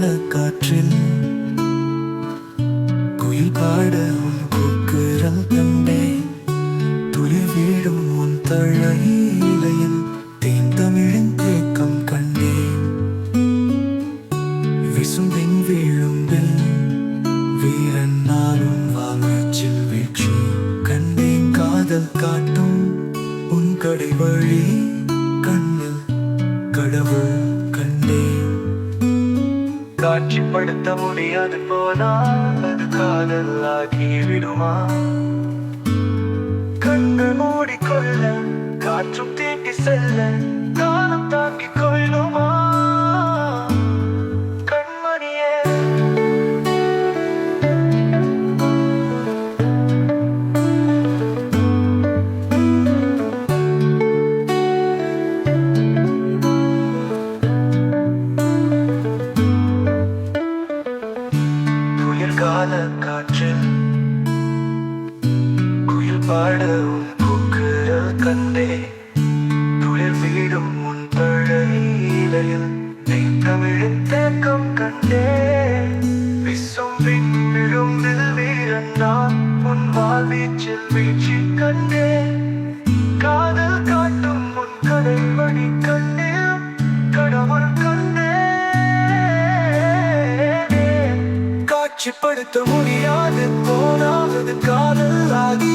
கால காற்றில் குயில் பாட உன் கூக்குரல் கண்டேன். துளிர் வீடும் உன் தழையிலையில் தேந்தமிழின் தேக்கம் கண்டேன். விசும்பின் வீழும்பில் வீரன் நாளும் வாமச்சில் வீழ்ச்சி கண்டேன். காதல் காட்டும் உன் கடை வழி கண்ணில் கடவுள் கண்டேன். காட்சிப்படுத்த முடியாது போனால் அது காதல் ஆகிவிடுமா? கண்கள் மூடிக்கொள்ள காற்றும் தீட்டி செல்ல காலம் தாங்கிக் கொள்ளுமா? கண்மணியே கால காற்றில் குயில் பாட உன் கூக்குரல் கண்டே. துளிர் வீடும் உன் தழையிலையில் தமிழின் தேக்கம் கண்டே. விசும்பின் விழும்பில் வீரன் நான் உன் வாழ்வீச்சில் வீழ்ச்சி கண்டே. காதல் காட்டும் உன் கடை வழி கண்டே கடவுள் கண்டே. காட்சிப்படுத்த முடியாது போனாவது காதல் ஆகி